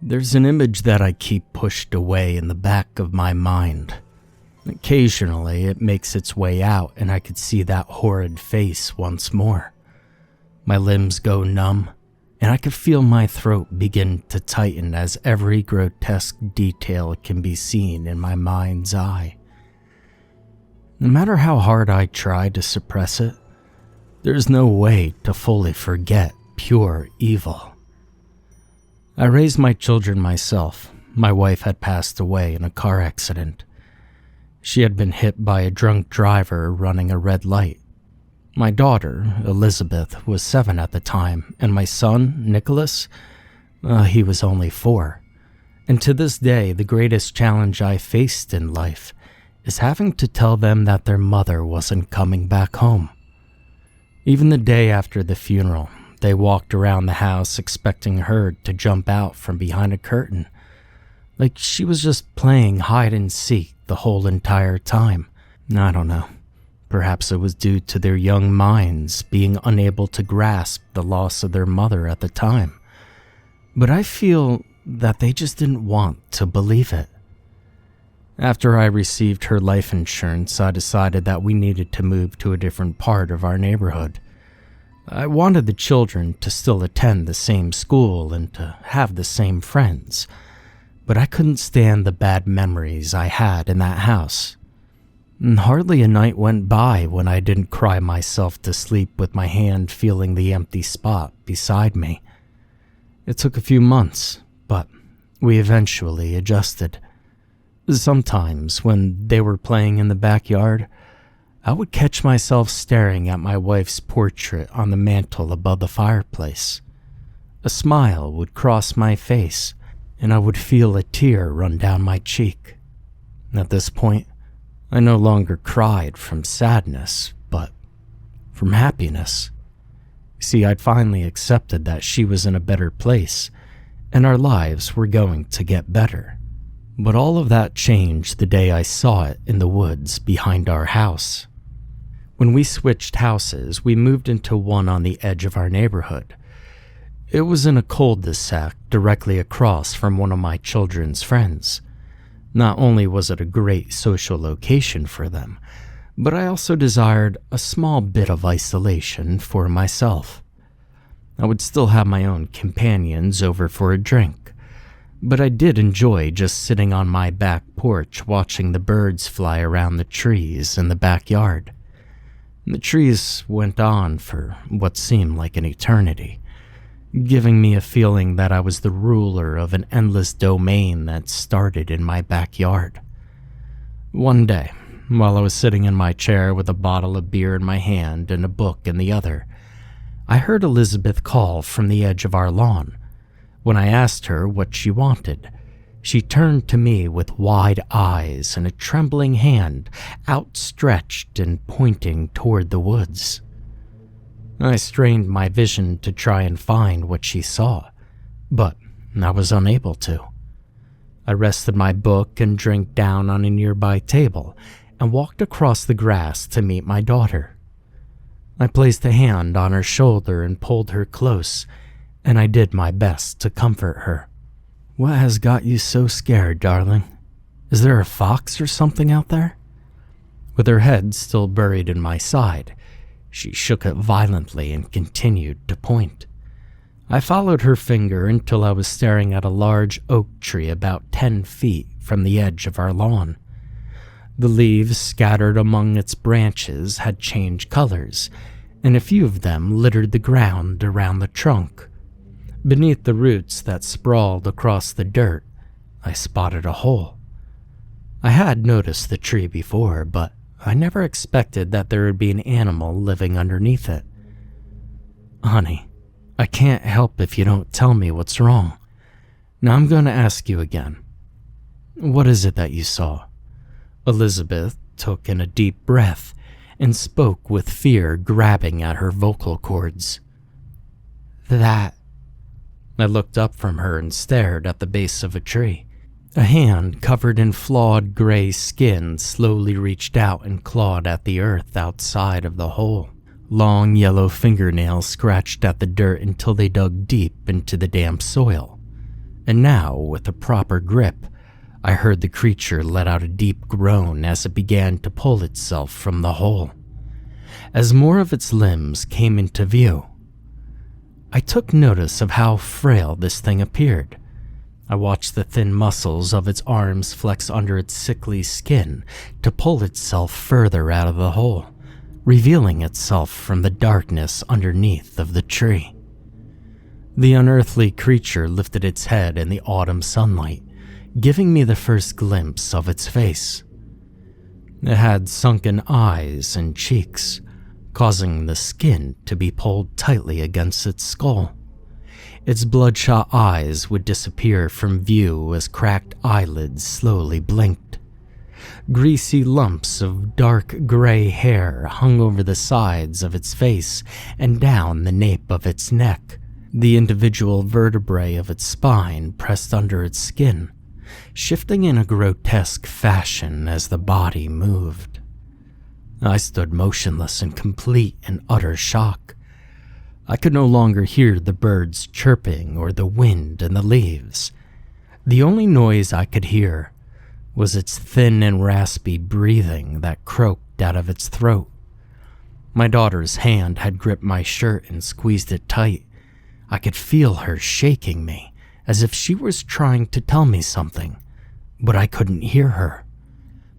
There's an image that I keep pushed away in the back of my mind. Occasionally, it makes its way out and I could see that horrid face once more. My limbs go numb, and I could feel my throat begin to tighten as every grotesque detail can be seen in my mind's eye. No matter how hard I try to suppress it, there's no way to fully forget pure evil. I raised my children myself. My wife had passed away in a car accident. She had been hit by a drunk driver running a red light. My daughter, Elizabeth, was 7 at the time, and my son, Nicholas, he was only 4. And to this day, the greatest challenge I faced in life is having to tell them that their mother wasn't coming back home. Even the day after the funeral, they walked around the house expecting her to jump out from behind a curtain, like she was just playing hide and seek the whole entire time. I don't know. Perhaps it was due to their young minds being unable to grasp the loss of their mother at the time. But I feel that they just didn't want to believe it. After I received her life insurance, I decided that we needed to move to a different part of our neighborhood. I wanted the children to still attend the same school and to have the same friends, but I couldn't stand the bad memories I had in that house. And hardly a night went by when I didn't cry myself to sleep with my hand feeling the empty spot beside me. It took a few months, but we eventually adjusted. Sometimes, when they were playing in the backyard, I would catch myself staring at my wife's portrait on the mantel above the fireplace. A smile would cross my face, and I would feel a tear run down my cheek. At this point, I no longer cried from sadness, but from happiness. See, I'd finally accepted that she was in a better place, and our lives were going to get better. But all of that changed the day I saw it in the woods behind our house. When we switched houses, we moved into one on the edge of our neighborhood. It was in a cul-de-sac directly across from one of my children's friends. Not only was it a great social location for them, but I also desired a small bit of isolation for myself. I would still have my own companions over for a drink, but I did enjoy just sitting on my back porch watching the birds fly around the trees in the backyard. The trees went on for what seemed like an eternity, giving me a feeling that I was the ruler of an endless domain that started in my backyard. One day, while I was sitting in my chair with a bottle of beer in my hand and a book in the other, I heard Elizabeth call from the edge of our lawn. When I asked her what she wanted, she turned to me with wide eyes and a trembling hand outstretched and pointing toward the woods. I strained my vision to try and find what she saw, but I was unable to. I rested my book and drank down on a nearby table and walked across the grass to meet my daughter. I placed a hand on her shoulder and pulled her close, and I did my best to comfort her. "What has got you so scared, darling? Is there a fox or something out there?" With her head still buried in my side, she shook it violently and continued to point. I followed her finger until I was staring at a large oak tree about 10 feet from the edge of our lawn. The leaves scattered among its branches had changed colors, and a few of them littered the ground around the trunk. Beneath the roots that sprawled across the dirt, I spotted a hole. I had noticed the tree before, but I never expected that there would be an animal living underneath it. "Honey, I can't help if you don't tell me what's wrong. Now I'm going to ask you again. What is it that you saw?" Elizabeth took in a deep breath and spoke with fear grabbing at her vocal cords. "That." I looked up from her and stared at the base of a tree. A hand covered in flawed gray skin slowly reached out and clawed at the earth outside of the hole. Long yellow fingernails scratched at the dirt until they dug deep into the damp soil. and now, with a proper grip, I heard the creature let out a deep groan as it began to pull itself from the hole. As more of its limbs came into view, I took notice of how frail this thing appeared. I watched the thin muscles of its arms flex under its sickly skin to pull itself further out of the hole, revealing itself from the darkness underneath of the tree. The unearthly creature lifted its head in the autumn sunlight, giving me the first glimpse of its face. It had sunken eyes and cheeks, causing the skin to be pulled tightly against its skull. Its bloodshot eyes would disappear from view as cracked eyelids slowly blinked. Greasy lumps of dark gray hair hung over the sides of its face and down the nape of its neck. The individual vertebrae of its spine pressed under its skin, shifting in a grotesque fashion as the body moved. I stood motionless in complete and utter shock. I could no longer hear the birds chirping or the wind in the leaves. The only noise I could hear was its thin and raspy breathing that croaked out of its throat. My daughter's hand had gripped my shirt and squeezed it tight. I could feel her shaking me, as if she was trying to tell me something, but I couldn't hear her.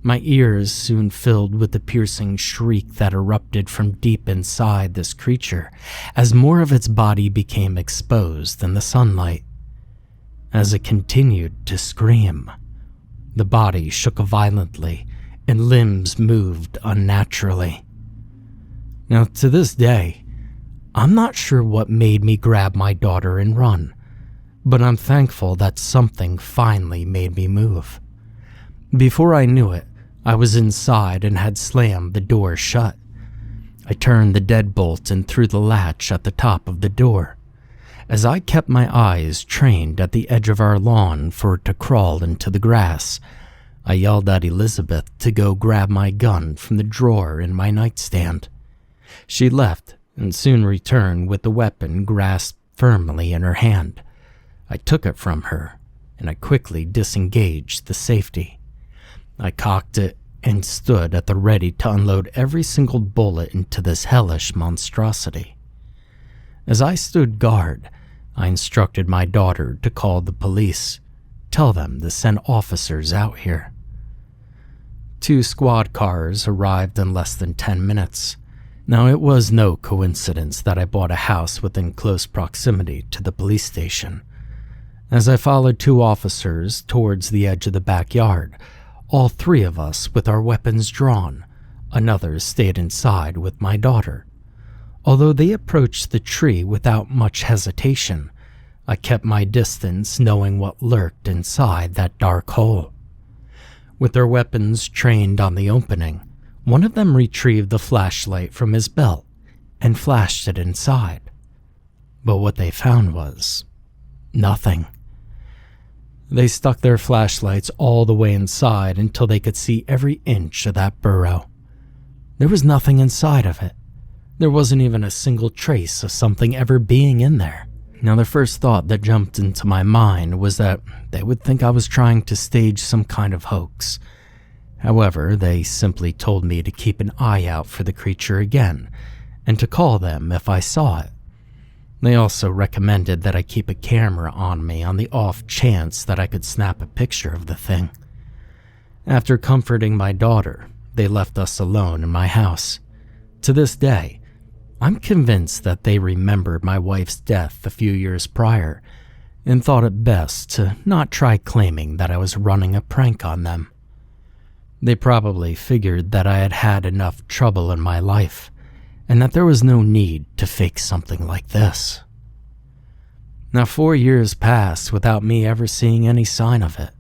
My ears soon filled with the piercing shriek that erupted from deep inside this creature as more of its body became exposed in the sunlight. As it continued to scream, the body shook violently and limbs moved unnaturally. Now, to this day, I'm not sure what made me grab my daughter and run, but I'm thankful that something finally made me move. Before I knew it, I was inside and had slammed the door shut. I turned the deadbolt and threw the latch at the top of the door. As I kept my eyes trained at the edge of our lawn for it to crawl into the grass, I yelled at Elizabeth to go grab my gun from the drawer in my nightstand. She left and soon returned with the weapon grasped firmly in her hand. I took it from her, and I quickly disengaged the safety. I cocked it and stood at the ready to unload every single bullet into this hellish monstrosity. As I stood guard, I instructed my daughter to call the police, tell them to send officers out here. 2 squad cars arrived in less than 10 minutes. Now, it was no coincidence that I bought a house within close proximity to the police station. As I followed 2 officers towards the edge of the backyard, all 3 of us with our weapons drawn, another stayed inside with my daughter. Although they approached the tree without much hesitation, I kept my distance knowing what lurked inside that dark hole. With their weapons trained on the opening, one of them retrieved the flashlight from his belt and flashed it inside. But what they found was nothing. They stuck their flashlights all the way inside until they could see every inch of that burrow. There was nothing inside of it. There wasn't even a single trace of something ever being in there. Now, the first thought that jumped into my mind was that they would think I was trying to stage some kind of hoax. However, they simply told me to keep an eye out for the creature again, and to call them if I saw it. They also recommended that I keep a camera on me on the off chance that I could snap a picture of the thing. After comforting my daughter, they left us alone in my house. To this day, I'm convinced that they remembered my wife's death a few years prior and thought it best to not try claiming that I was running a prank on them. They probably figured that I had had enough trouble in my life and that there was no need to fake something like this. Now, 4 years passed without me ever seeing any sign of it.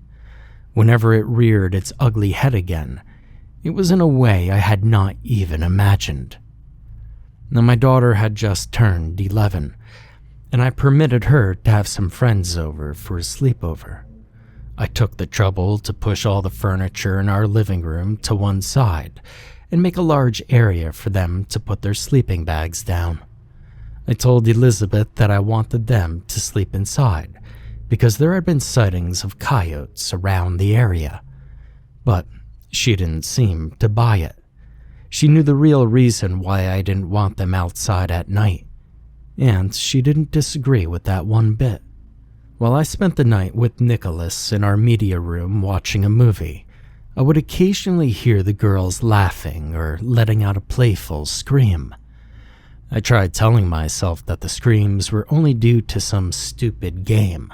Whenever it reared its ugly head again, it was in a way I had not even imagined. Now, my daughter had just turned 11, and I permitted her to have some friends over for a sleepover. I took the trouble to push all the furniture in our living room to one side and make a large area for them to put their sleeping bags down. I told Elizabeth that I wanted them to sleep inside, because there had been sightings of coyotes around the area. But she didn't seem to buy it. She knew the real reason why I didn't want them outside at night, and she didn't disagree with that one bit. While I spent the night with Nicholas in our media room watching a movie, I would occasionally hear the girls laughing or letting out a playful scream. I tried telling myself that the screams were only due to some stupid game,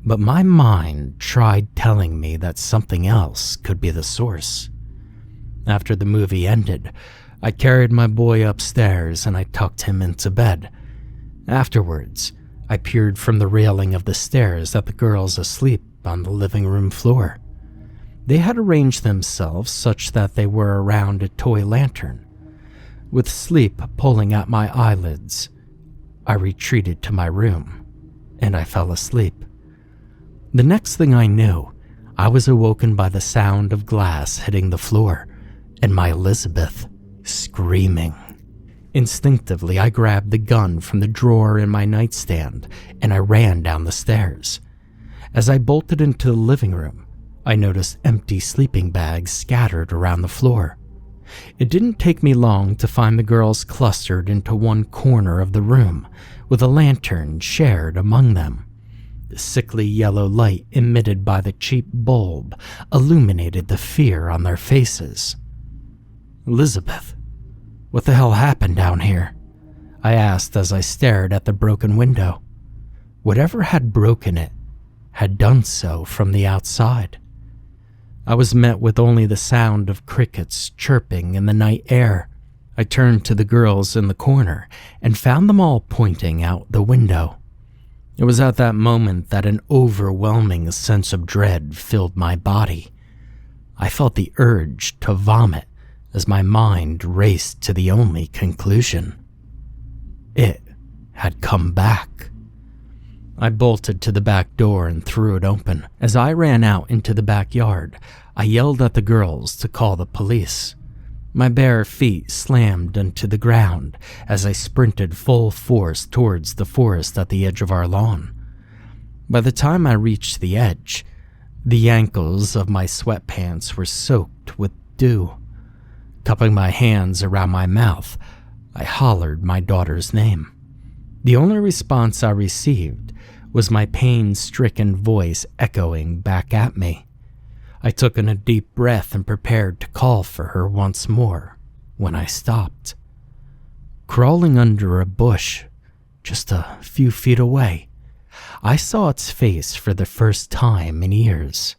but my mind tried telling me that something else could be the source. After the movie ended, I carried my boy upstairs and I tucked him into bed. Afterwards, I peered from the railing of the stairs at the girls asleep on the living room floor. They had arranged themselves such that they were around a toy lantern. With sleep pulling at my eyelids, I retreated to my room, and I fell asleep. The next thing I knew, I was awoken by the sound of glass hitting the floor, and my Elizabeth screaming. Instinctively, I grabbed the gun from the drawer in my nightstand, and I ran down the stairs. As I bolted into the living room, I noticed empty sleeping bags scattered around the floor. It didn't take me long to find the girls clustered into one corner of the room, with a lantern shared among them. The sickly yellow light emitted by the cheap bulb illuminated the fear on their faces. "Elizabeth, what the hell happened down here?" I asked as I stared at the broken window. Whatever had broken it had done so from the outside. I was met with only the sound of crickets chirping in the night air. I turned to the girls in the corner and found them all pointing out the window. It was at that moment that an overwhelming sense of dread filled my body. I felt the urge to vomit as my mind raced to the only conclusion. It had come back. I bolted to the back door and threw it open. As I ran out into the backyard, I yelled at the girls to call the police. My bare feet slammed into the ground as I sprinted full force towards the forest at the edge of our lawn. By the time I reached the edge, the ankles of my sweatpants were soaked with dew. Cupping my hands around my mouth, I hollered my daughter's name. The only response I received was my pain-stricken voice echoing back at me. I took in a deep breath and prepared to call for her once more when I stopped. Crawling under a bush, just a few feet away, I saw its face for the first time in years.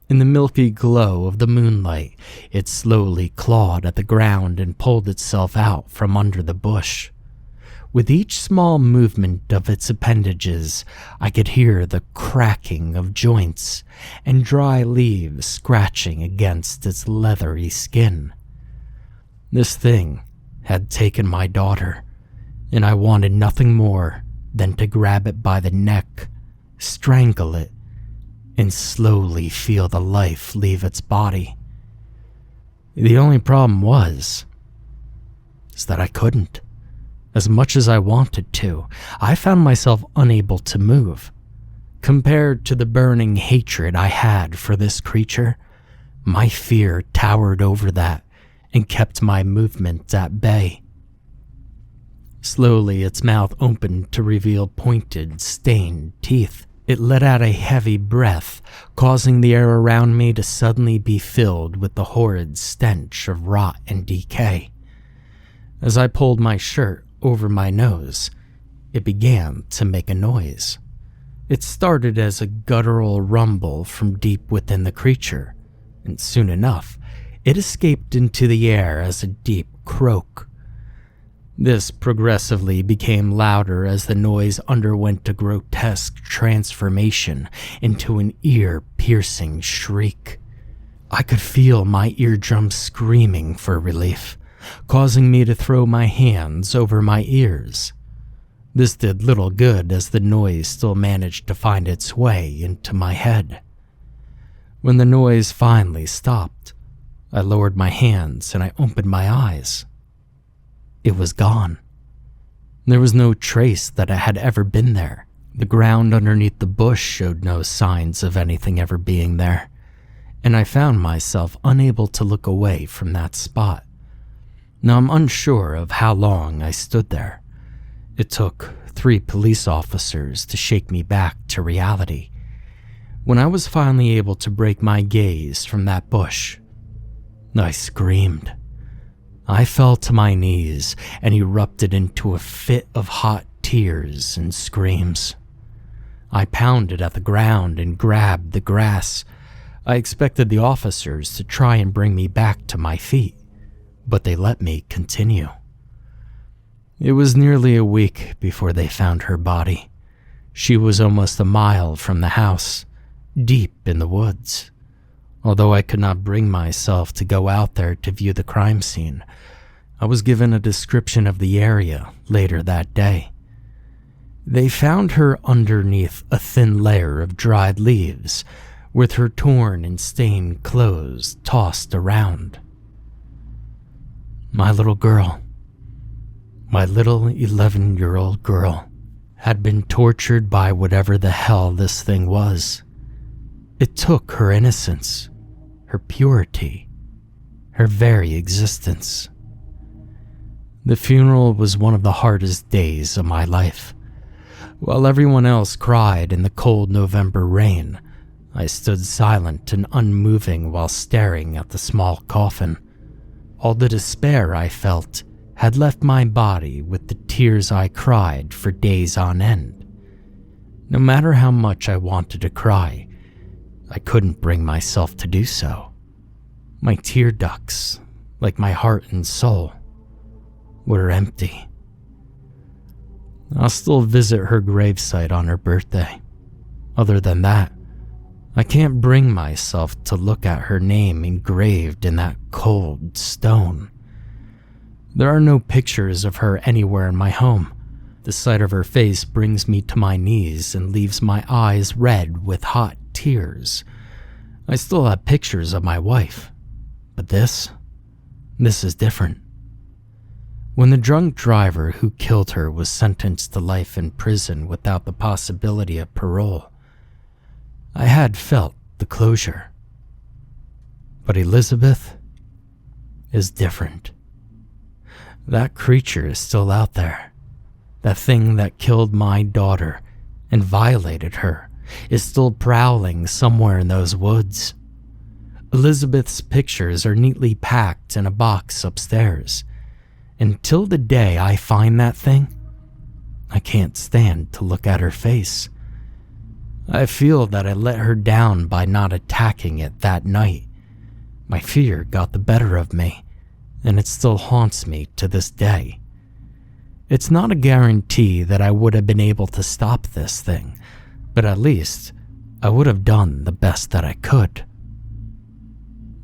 In the milky glow of the moonlight, it slowly clawed at the ground and pulled itself out from under the bush. With each small movement of its appendages, I could hear the cracking of joints and dry leaves scratching against its leathery skin. This thing had taken my daughter, and I wanted nothing more than to grab it by the neck, strangle it, and slowly feel the life leave its body. The only problem was that I couldn't. As much as I wanted to, I found myself unable to move. Compared to the burning hatred I had for this creature, my fear towered over that and kept my movement at bay. Slowly, its mouth opened to reveal pointed, stained teeth. It let out a heavy breath, causing the air around me to suddenly be filled with the horrid stench of rot and decay. As I pulled my shirt over my nose, it began to make a noise. It started as a guttural rumble from deep within the creature, and soon enough, it escaped into the air as a deep croak. This progressively became louder as the noise underwent a grotesque transformation into an ear-piercing shriek. I could feel my eardrums screaming for relief, causing me to throw my hands over my ears. This did little good as the noise still managed to find its way into my head. When the noise finally stopped, I lowered my hands and I opened my eyes. It was gone. There was no trace that it had ever been there, The ground underneath the bush showed no signs of anything ever being there, and I found myself unable to look away from that spot. Now I'm unsure of how long I stood there. It took 3 police officers to shake me back to reality. When I was finally able to break my gaze from that bush, I screamed. I fell to my knees and erupted into a fit of hot tears and screams. I pounded at the ground and grabbed the grass. I expected the officers to try and bring me back to my feet, but they let me continue. It was nearly a week before they found her body. She was almost a mile from the house, deep in the woods. Although I could not bring myself to go out there to view the crime scene, I was given a description of the area later that day. They found her underneath a thin layer of dried leaves, with her torn and stained clothes tossed around. My little girl, my little 11-year-old girl, had been tortured by whatever the hell this thing was. It took her innocence, her purity, her very existence. The funeral was one of the hardest days of my life. While everyone else cried in the cold November rain, I stood silent and unmoving while staring at the small coffin. All the despair I felt had left my body with the tears I cried for days on end. No matter how much I wanted to cry, I couldn't bring myself to do so. My tear ducts, like my heart and soul, were empty. I'll still visit her gravesite on her birthday. Other than that, I can't bring myself to look at her name engraved in that cold stone. There are no pictures of her anywhere in my home. The sight of her face brings me to my knees and leaves my eyes red with hot tears. I still have pictures of my wife, but this is different. When the drunk driver who killed her was sentenced to life in prison without the possibility of parole, I had felt the closure. But Elizabeth is different. That creature is still out there. That thing that killed my daughter and violated her is still prowling somewhere in those woods. Elizabeth's pictures are neatly packed in a box upstairs. Until the day I find that thing, I can't stand to look at her face. I feel that I let her down by not attacking it that night. My fear got the better of me, and it still haunts me to this day. It's not a guarantee that I would have been able to stop this thing, but at least I would have done the best that I could.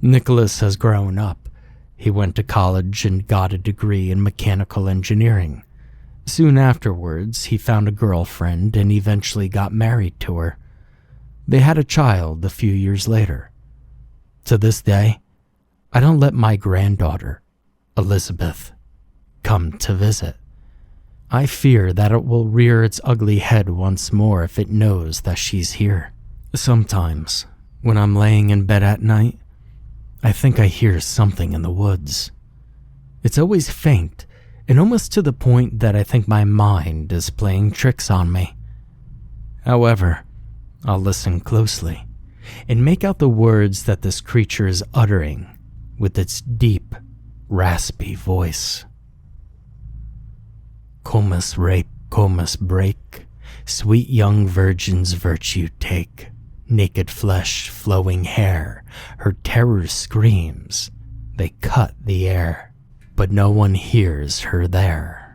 Nicholas has grown up. He went to college and got a degree in mechanical engineering. Soon afterwards, he found a girlfriend and eventually got married to her. They had a child a few years later. To this day, I don't let my granddaughter, Elizabeth, come to visit. I fear that it will rear its ugly head once more if it knows that she's here. Sometimes, when I'm laying in bed at night, I think I hear something in the woods. It's always faint, and almost to the point that I think my mind is playing tricks on me. However, I'll listen closely and make out the words that this creature is uttering with its deep, raspy voice. Comus rape, Comus break, sweet young virgin's virtue take. Naked flesh, flowing hair, her terror screams, they cut the air, but no one hears her there.